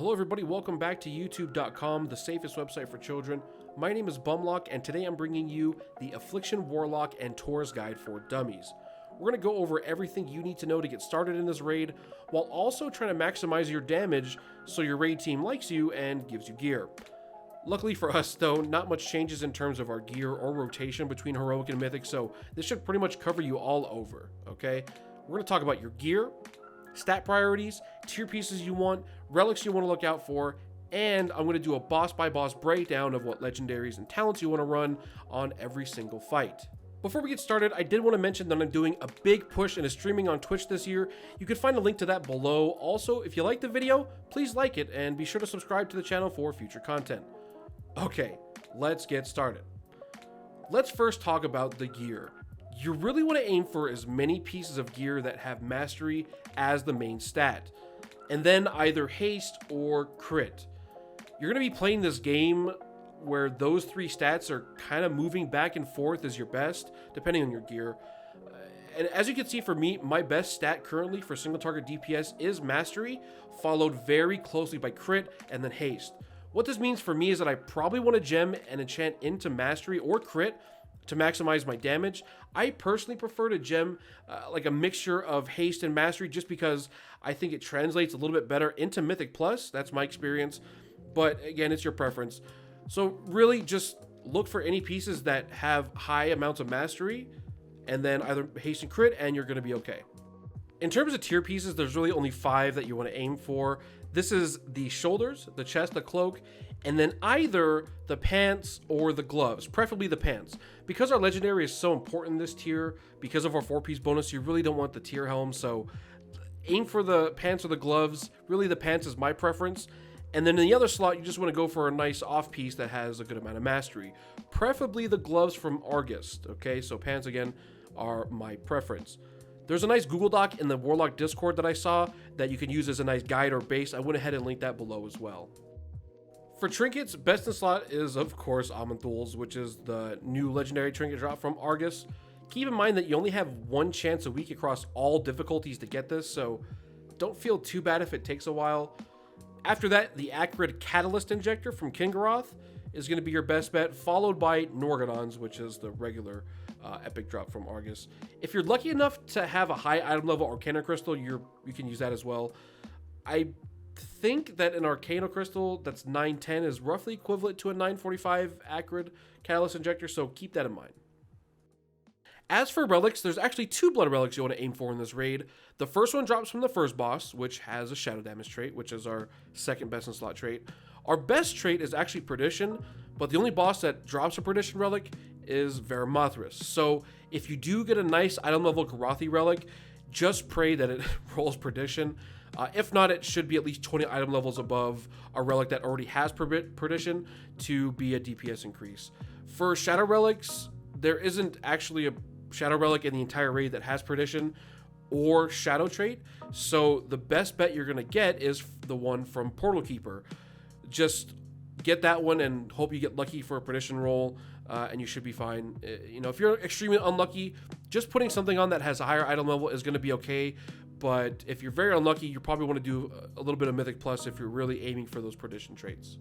Hello everybody, welcome back to youtube.com, the safest website for children. My name is Bumlock, and today I'm bringing you the Affliction Warlock ANTORUS guide for dummies. We're going to go over everything you need to know to get started in this raid, while also trying to maximize your damage so your raid team likes you and gives you gear. Luckily for us though, not much changes in terms of our gear or rotation between Heroic and Mythic, so this should pretty much cover you all over, okay? We're going to talk about your gear, stat priorities, tier pieces you want, relics you want to look out for, and I'm going to do a boss by boss breakdown of what legendaries and talents you want to run on every single fight. Before we get started, I did want to mention that I'm doing a big push into streaming on Twitch this year. You can find a link to that below. Also, if you like the video, please like it and be sure to subscribe to the channel for future content. Okay, let's get started. Let's first talk about the gear. You really want to aim for as many pieces of gear that have mastery as the main stat, and then either haste or crit. You're going to be playing this game where those three stats are kind of moving back and forth as your best, depending on your gear. And as you can see for me, my best stat currently for single target DPS is mastery, followed very closely by crit and then haste. What this means for me is that I probably want to gem and enchant into mastery or crit to maximize my damage. I personally prefer to gem like a mixture of haste and mastery just because I think it translates a little bit better into Mythic Plus. That's my experience, but again, it's your preference. So really just look for any pieces that have high amounts of mastery and then either haste and crit, and you're going to be okay. In terms of tier pieces, there's really only 5 that you want to aim for. This is the shoulders, the chest, the cloak, and then either the pants or the gloves, preferably the pants. Because our legendary is so important in this tier, because of our 4-piece bonus, you really don't want the tier helm, so aim for the pants or the gloves. Really, the pants is my preference. And then in the other slot, you just want to go for a nice off piece that has a good amount of mastery. Preferably the gloves from Argus, okay? So pants, again, are my preference. There's a nice Google Doc in the Warlock Discord that I saw that you can use as a nice guide or base. I went ahead and linked that below as well. For trinkets, best in slot is, of course, Amanthul's, which is the new legendary trinket drop from Argus. Keep in mind that you only have 1 chance a week across all difficulties to get this, so don't feel too bad if it takes a while. After that, the Acrid Catalyst Injector from Garothi is going to be your best bet, followed by Norgodon's, which is the regular epic drop from Argus. If you're lucky enough to have a high item level Arcana Crystal, you can use that as well. I think that an Arcana Crystal that's 910 is roughly equivalent to a 945 Acrid Catalyst Injector, so keep that in mind. As for relics, there's actually 2 blood relics you want to aim for in this raid. The first one drops from the first boss, which has a shadow damage trait, which is our second best in slot trait. Our best trait is actually Perdition, but the only boss that drops a Perdition relic is Varimathras. So if you do get a nice item level Garothi relic, just pray that it rolls Perdition. If not, it should be at least 20 item levels above a relic that already has Perdition to be a DPS increase. For shadow relics, there isn't actually a shadow relic in the entire raid that has Perdition or shadow trait, so the best bet you're going to get is the one from Portal Keeper. Just get that one and hope you get lucky for a Perdition roll, and you should be fine. You know, if you're extremely unlucky, just putting something on that has a higher item level is going to be okay, but if you're very unlucky, you probably want to do a little bit of Mythic Plus if you're really aiming for those Perdition traits.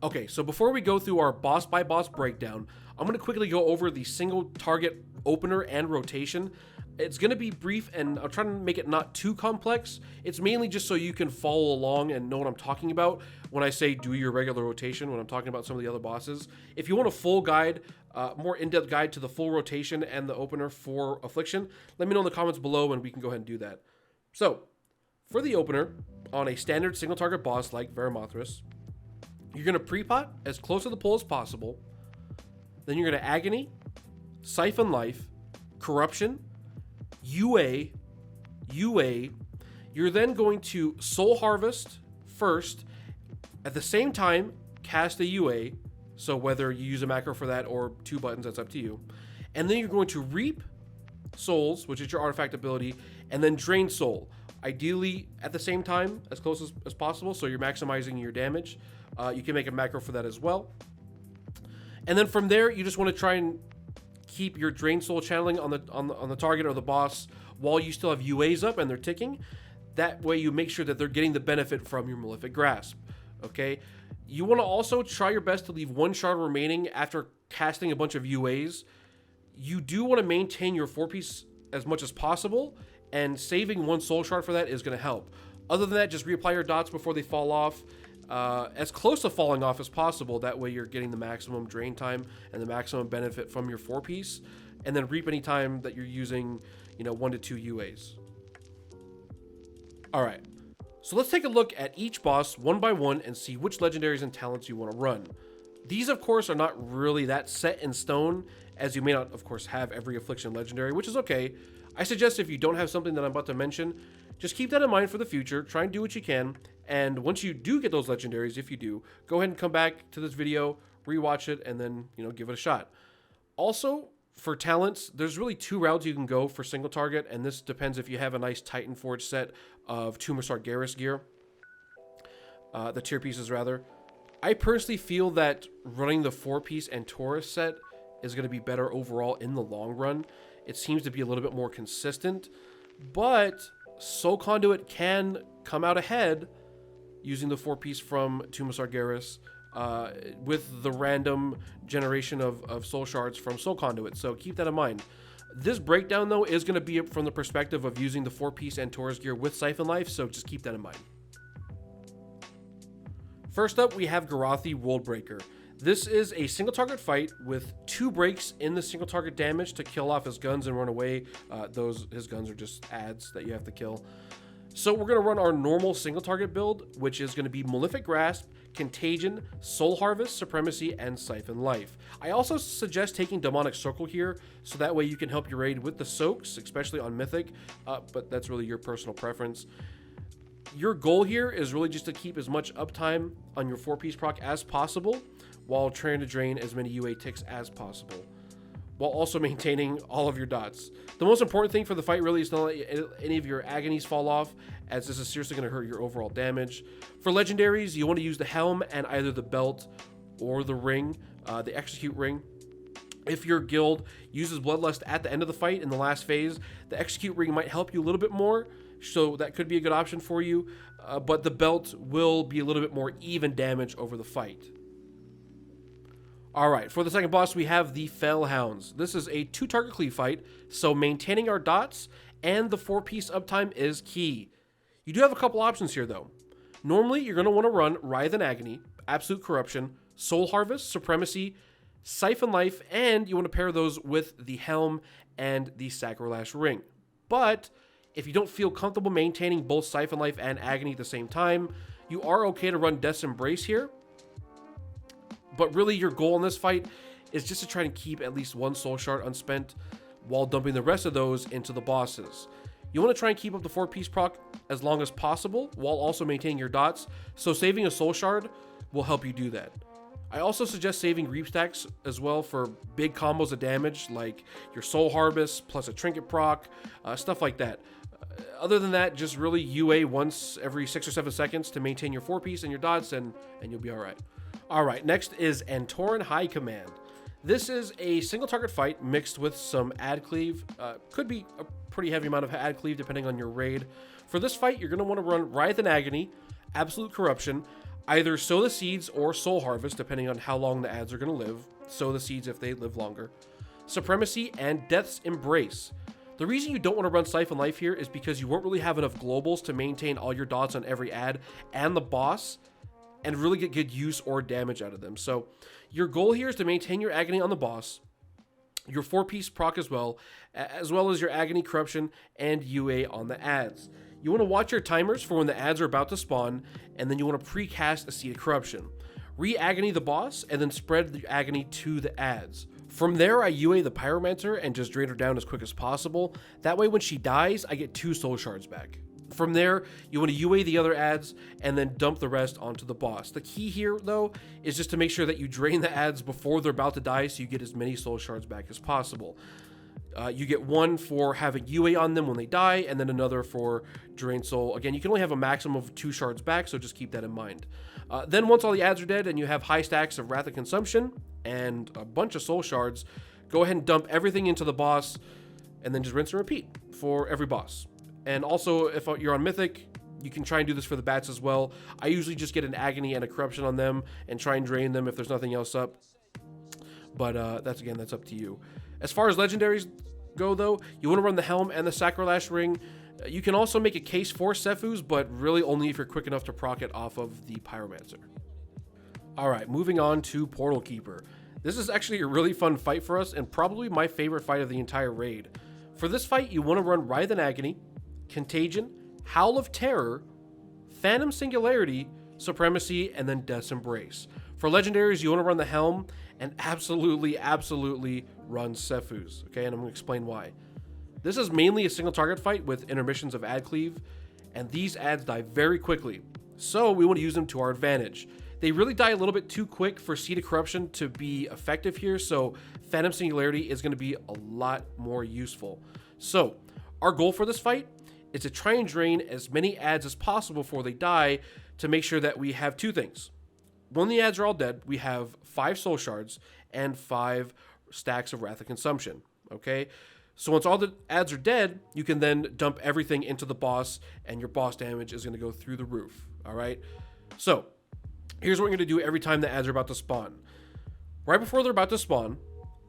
Okay, so before we go through our boss by boss breakdown, I'm going to quickly go over the single target opener and rotation. It's going to be brief, and I'll try to make it not too complex. It's mainly just so you can follow along and know what I'm talking about when I say do your regular rotation, when I'm talking about some of the other bosses. If you want a full guide, more in-depth guide to the full rotation and the opener for Affliction, let me know in the comments below and we can go ahead and do that. So, for the opener, on a standard single target boss like Varimathras, you're going to pre-pot as close to the pull as possible. Then you're going to Agony, Siphon Life, Corruption, UA. You're then going to Soul Harvest first. At the same time, cast a UA. So whether you use a macro for that or 2 buttons, that's up to you. And then you're going to Reap Souls, which is your artifact ability, and then Drain Soul. Ideally at the same time, as close as possible, so you're maximizing your damage. You can make a macro for that as well. And then from there, you just want to try and keep your Drain Soul channeling on the target or the boss while you still have UAs up and they're ticking. That way you make sure that they're getting the benefit from your Malefic Grasp, okay? You want to also try your best to leave 1 shard remaining after casting a bunch of UAs. You do want to maintain your 4-piece as much as possible, and saving 1 soul shard for that is going to help. Other than that, just reapply your dots before they fall off, as close to falling off as possible. That way you're getting the maximum drain time and the maximum benefit from your 4-piece, and then reap any time that you're using, 1 to 2 UAs. All right, so let's take a look at each boss one by one and see which legendaries and talents you want to run. These, of course, are not really that set in stone, as you may not, of course, have every Affliction legendary, which is okay. I suggest if you don't have something that I'm about to mention, just keep that in mind for the future. Try and do what you can, and once you do get those legendaries, if you do, go ahead and come back to this video, rewatch it, and then, give it a shot. Also, for talents, there's really 2 routes you can go for single target, and this depends if you have a nice Titan Forge set of Tomb of Sargeras gear, the tier pieces rather. I personally feel that running the 4-piece ANTORUS set is going to be better overall in the long run. It seems to be a little bit more consistent, but Soul Conduit can come out ahead using the 4-piece from Tomb of Sargeras, with the random generation of soul shards from Soul Conduit, so keep that in mind. This breakdown, though, is going to be from the perspective of using the 4-piece ANTORUS gear with Siphon Life, so just keep that in mind. First up, we have Garothi Worldbreaker. This is a single target fight with 2 breaks in the single target damage to kill off his guns and run away. His guns are just adds that you have to kill. So we're going to run our normal single target build, which is going to be Malefic Grasp, Contagion, Soul Harvest, Supremacy, and Siphon Life. I also suggest taking Demonic Circle here, so that way you can help your raid with the soaks, especially on Mythic, but that's really your personal preference. Your goal here is really just to keep as much uptime on your 4-piece proc as possible, while trying to drain as many UA ticks as possible, while also maintaining all of your dots. The most important thing for the fight really is to not let any of your agonies fall off, as this is seriously going to hurt your overall damage. For legendaries, you want to use the helm and either the belt or the ring, the execute ring. If your guild uses Bloodlust at the end of the fight in the last phase, the execute ring might help you a little bit more, so that could be a good option for you, but the belt will be a little bit more even damage over the fight. Alright, for the second boss, we have the Fel Hounds. This is a 2-target cleave fight, so maintaining our dots and the 4-piece uptime is key. You do have a couple options here, though. Normally, you're going to want to run Writhe and Agony, Absolute Corruption, Soul Harvest, Supremacy, Siphon Life, and you want to pair those with the Helm and the Sacrolash Ring. But if you don't feel comfortable maintaining both Siphon Life and Agony at the same time, you are okay to run Death's Embrace here. But really, your goal in this fight is just to try and keep at least 1 soul shard unspent while dumping the rest of those into the bosses. You want to try and keep up the 4-piece proc as long as possible while also maintaining your dots, so saving a soul shard will help you do that. I also suggest saving reap stacks as well for big combos of damage, like your Soul Harvest plus a Trinket proc, stuff like that. Other than that, just really UA once every 6 or 7 seconds to maintain your 4-piece and your dots, and you'll be alright. Alright, next is Antoran High Command. This is a single target fight mixed with some ad cleave. Could be a pretty heavy amount of ad cleave depending on your raid. For this fight, you're going to want to run Writhe and Agony, Absolute Corruption, either Sow the Seeds or Soul Harvest, depending on how long the ads are going to live. Sow the Seeds if they live longer. Supremacy, and Death's Embrace. The reason you don't want to run Siphon Life here is because you won't really have enough globals to maintain all your dots on every ad and the boss, and really get good use or damage out of them. So your goal here is to maintain your Agony on the boss, your 4-piece proc as well as your Agony, Corruption, and UA on the ads. You want to watch your timers for when the ads are about to spawn, and then you want to pre-cast a Seed of Corruption. Re-Agony the boss, and then spread the Agony to the ads. From there, I UA the Pyromancer and just drain her down as quick as possible. That way when she dies, I get 2 soul shards back. From there, you want to UA the other ads and then dump the rest onto the boss. The key here, though, is just to make sure that you drain the ads before they're about to die so you get as many soul shards back as possible. You get 1 for having UA on them when they die, and then another for drain soul. Again, you can only have a maximum of 2 shards back, so just keep that in mind. Then once all the ads are dead and you have high stacks of Wrath of Consumption and a bunch of soul shards, go ahead and dump everything into the boss and then just rinse and repeat for every boss. And also, if you're on Mythic, you can try and do this for the bats as well. I usually just get an Agony and a Corruption on them and try and drain them if there's nothing else up. But that's up to you. As far as legendaries go, though, you want to run the Helm and the Sacrolash Ring. You can also make a case for Sephuz, but really only if you're quick enough to proc it off of the Pyromancer. Alright, moving on to Portal Keeper. This is actually a really fun fight for us, and probably my favorite fight of the entire raid. For this fight, you want to run Writhe and Agony, Contagion, Howl of Terror, Phantom Singularity, Supremacy, and then Death's Embrace. For legendaries, you want to run the Helm, and absolutely run Sephuz. Okay, and I'm going to explain why. This is mainly a single target fight with intermissions of ad cleave, and these ads die very quickly, so we want to use them to our advantage. They really die a little bit too quick for Seed of Corruption to be effective here, so Phantom Singularity is going to be a lot more useful. So, our goal for this fight is to try and drain as many ads as possible before they die to make sure that we have two things. When the ads are all dead, we have 5 Soul Shards and 5 stacks of Wrath of Consumption, okay? So once all the ads are dead, you can then dump everything into the boss, and your boss damage is going to go through the roof, all right? So, here's what we're going to do every time the ads are about to spawn. Right before they're about to spawn,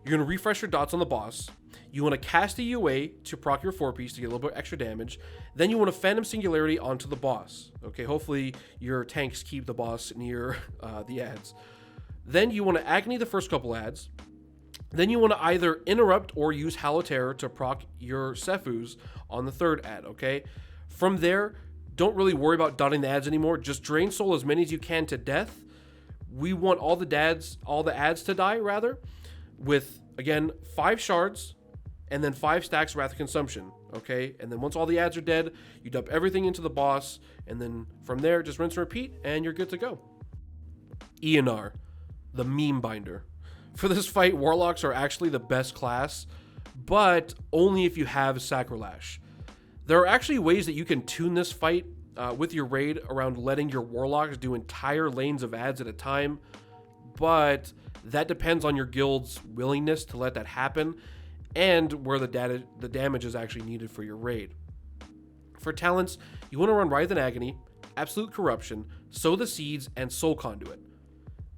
you're going to refresh your dots on the boss. You want to cast a UA to proc your 4-piece to get a little bit extra damage. Then you want to Phantom Singularity onto the boss. Okay, hopefully your tanks keep the boss near the ads. Then you want to Agony the first couple ads. Then you want to either interrupt or use Howl of Terror to proc your Sephuz on the third ad, okay? From there, don't really worry about dotting the ads anymore. Just drain soul as many as you can to death. We want all the ads to die, rather, with, again, 5 shards and then 5 stacks Wrath of Consumption, okay? And then once all the ads are dead, you dump everything into the boss, and then from there, just rinse and repeat, and you're good to go. Eonar, the Meme Binder. For this fight, Warlocks are actually the best class, but only if you have Sacrolash. There are actually ways that you can tune this fight with your raid around letting your Warlocks do entire lanes of ads at a time, but that depends on your guild's willingness to let that happen and where the damage is actually needed for your raid. For talents, you want to run Writhe and Agony, Absolute Corruption, Sow the Seeds, and Soul Conduit.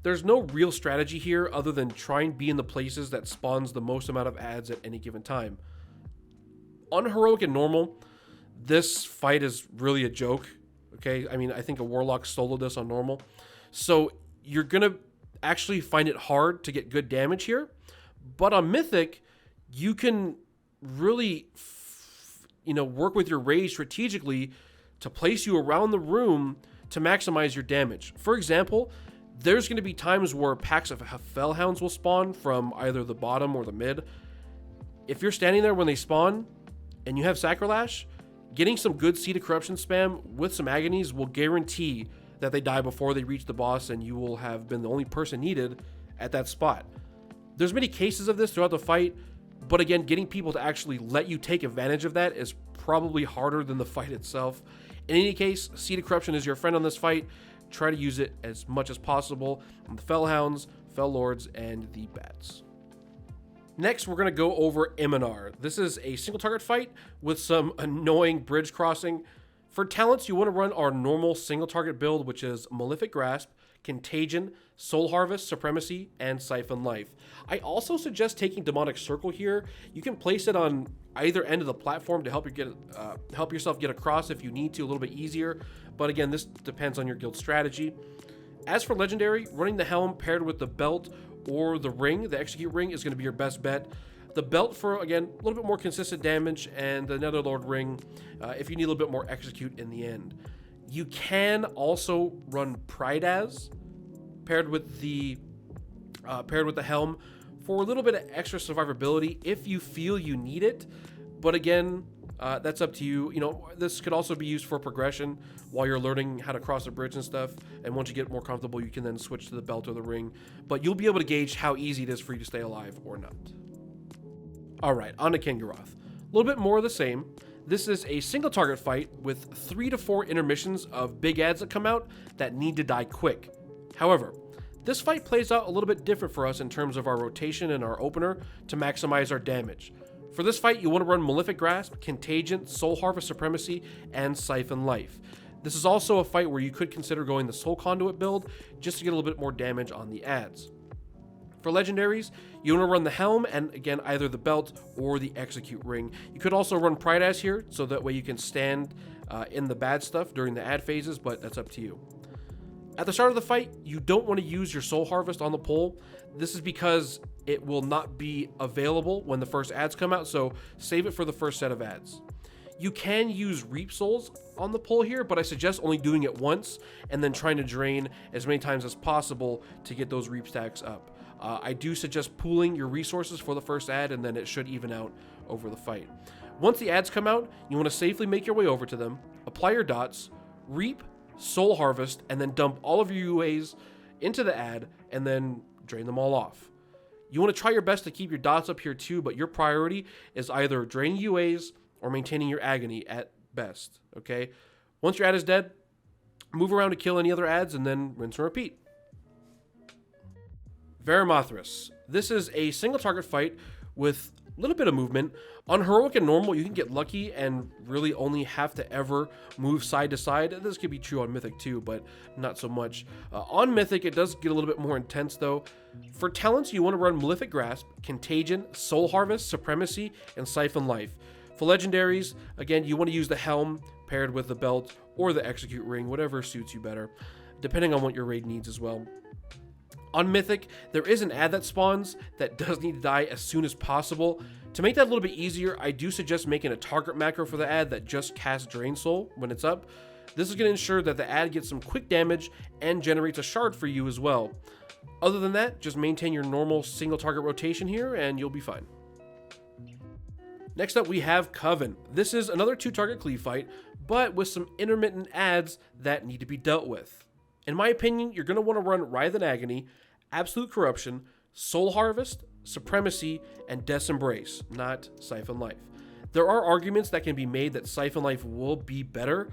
There's no real strategy here other than try and be in the places that spawns the most amount of ads at any given time. On Heroic and Normal, this fight is really a joke, okay? I mean, I think a Warlock soloed this on Normal. So you're going to actually find it hard to get good damage here. But on Mythic, you can really, work with your raid strategically to place you around the room to maximize your damage. For example, there's going to be times where packs of Fel Hounds will spawn from either the bottom or the mid. If you're standing there when they spawn and you have Sacrolash, getting some good Seed of Corruption spam with some Agonies will guarantee that they die before they reach the boss, and you will have been the only person needed at that spot. There's many cases of this throughout the fight, but again, getting people to actually let you take advantage of that is probably harder than the fight itself. In any case, Seed of Corruption is your friend on this fight. Try to use it as much as possible on the Fel Hounds, Fel Lords, and the Bats. Next, we're going to go over Imonar. This is a single target fight with some annoying bridge crossing. For talents, you want to run our normal single target build, which is Malefic Grasp, Contagion, Soul Harvest, Supremacy, and Siphon Life. I also suggest taking Demonic Circle here. You can place it on either end of the platform to help yourself get across if you need to, a little bit easier. But again, this depends on your guild strategy. As for Legendary, running the Helm paired with the Belt or the Ring, the Execute Ring, is going to be your best bet. The Belt for, again, a little bit more consistent damage, and the Netherlord Ring if you need a little bit more Execute in the end. You can also run Prydaz paired with the Helm for a little bit of extra survivability if you feel you need it. But again, that's up to you. This could also be used for progression while you're learning how to cross a bridge and stuff. And once you get more comfortable, you can then switch to the Belt or the Ring. But you'll be able to gauge how easy it is for you to stay alive or not. All right, on to King Garoth. A little bit more of the same. This is a single target fight with 3 to 4 intermissions of big ads that come out that need to die quick. However, this fight plays out a little bit different for us in terms of our rotation and our opener to maximize our damage. For this fight, you want to run Malefic Grasp, Contagion, Soul Harvest Supremacy, and Siphon Life. This is also a fight where you could consider going the Soul Conduit build just to get a little bit more damage on the adds. For legendaries, you want to run the Helm and again either the Belt or the Execute Ring. You could also run Pride Ass here so that way you can stand in the bad stuff during the ad phases, but that's up to you. At the start of the fight, you don't want to use your Soul Harvest on the pole. This is because it will not be available when the first ads come out, so save it for the first set of ads. You can use Reap Souls on the pole here, but I suggest only doing it once and then trying to drain as many times as possible to get those Reap stacks up. I do suggest pooling your resources for the first ad, and then it should even out over the fight. Once the ads come out, you want to safely make your way over to them, apply your dots, reap, soul harvest, and then dump all of your UAs into the ad, and then drain them all off. You want to try your best to keep your dots up here too, but your priority is either draining UAs or maintaining your agony at best, okay? Once your ad is dead, move around to kill any other ads, and then rinse and repeat. Varimathras. This is a single target fight with a little bit of movement. On Heroic and Normal, you can get lucky and really only have to ever move side to side. This could be true on Mythic too, but not so much. On Mythic, it does get a little bit more intense though. For talents, you want to run Malefic Grasp, Contagion, Soul Harvest, Supremacy, and Siphon Life. For legendaries, again, you want to use the Helm paired with the Belt or the Execute Ring, whatever suits you better, depending on what your raid needs as well. On Mythic, there is an ad that spawns that does need to die as soon as possible. To make that a little bit easier, I do suggest making a target macro for the ad that just casts Drain Soul when it's up. This is going to ensure that the ad gets some quick damage and generates a shard for you as well. Other than that, just maintain your normal single target rotation here and you'll be fine. Next up, we have Coven. This is another 2-target cleave fight, but with some intermittent ads that need to be dealt with. In my opinion, you're going to want to run Writhe and Agony, Absolute Corruption, Soul Harvest, Supremacy, and Death's Embrace, not Siphon Life. There are arguments that can be made that Siphon Life will be better,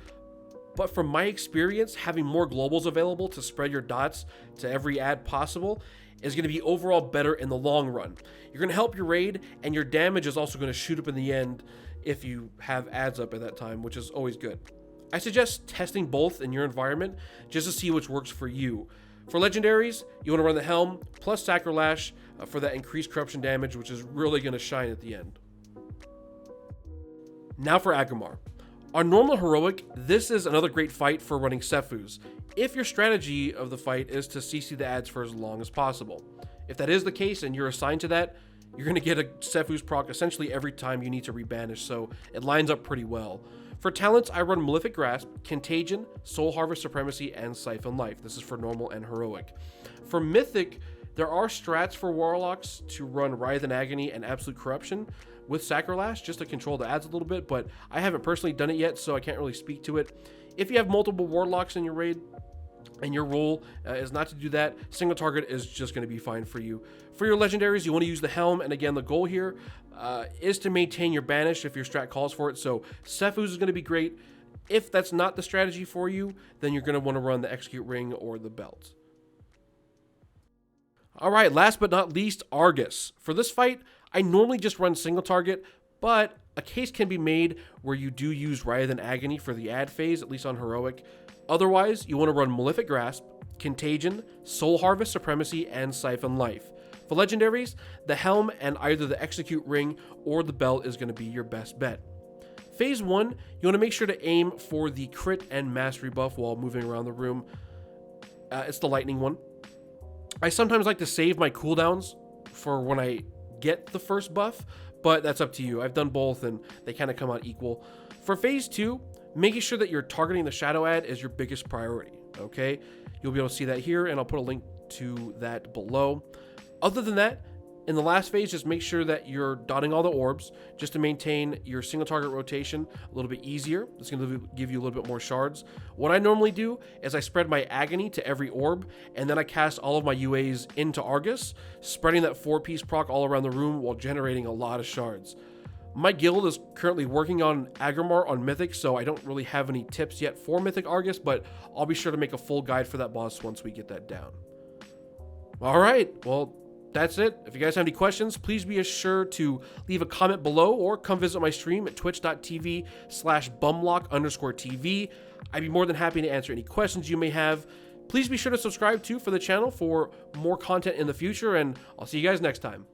but from my experience, having more globals available to spread your dots to every ad possible is going to be overall better in the long run. You're going to help your raid, and your damage is also going to shoot up in the end if you have ads up at that time, which is always good. I suggest testing both in your environment just to see which works for you. For legendaries, you want to run the Helm plus Sacrolash for that increased corruption damage, which is really going to shine at the end. Now for Aggramar. On normal heroic, this is another great fight for running Sephuz, if your strategy of the fight is to CC the ads for as long as possible. If that is the case and you're assigned to that, you're going to get a Sephuz proc essentially every time you need to rebanish, so it lines up pretty well. For talents, I run Malefic Grasp, Contagion, Soul Harvest Supremacy, and Siphon Life. This is for normal and heroic. For Mythic, there are strats for Warlocks to run Writhe and Agony and Absolute Corruption with Sacrolash just to control the ads a little bit, but I haven't personally done it yet, so I can't really speak to it. If you have multiple Warlocks in your raid, and your role is not to do that, single target is just going to be fine for you. For your legendaries, you want to use the Helm, and again, the goal here is to maintain your banish if your strat calls for it, so Sephuz is going to be great. If that's not the strategy for you, then you're going to want to run the Execute Ring or the Belt. Alright, last but not least, Argus. For this fight, I normally just run single target, but a case can be made where you do use Writhe and Agony for the ad phase, at least on heroic. Otherwise, you want to run Malefic Grasp, Contagion, Soul Harvest Supremacy, and Siphon Life. For legendaries, the Helm and either the Execute Ring or the Belt is going to be your best bet. Phase 1, you want to make sure to aim for the crit and mastery buff while moving around the room. It's the lightning one. I sometimes like to save my cooldowns for when I get the first buff, but that's up to you. I've done both and they kind of come out equal. For phase 2, making sure that you're targeting the shadow ad is your biggest priority, okay? You'll be able to see that here, and I'll put a link to that below. Other than that, in the last phase, just make sure that you're dotting all the orbs just to maintain your single target rotation a little bit easier. It's going to give you a little bit more shards. What I normally do is I spread my Agony to every orb, and then I cast all of my UAs into Argus, spreading that 4-piece proc all around the room while generating a lot of shards. My guild is currently working on Aggramar on Mythic, so I don't really have any tips yet for Mythic Argus, but I'll be sure to make a full guide for that boss once we get that down. Alright, well, that's it. If you guys have any questions, please be sure to leave a comment below or come visit my stream at twitch.tv/bumlock_TV. I'd be more than happy to answer any questions you may have. Please be sure to subscribe too for the channel for more content in the future, and I'll see you guys next time.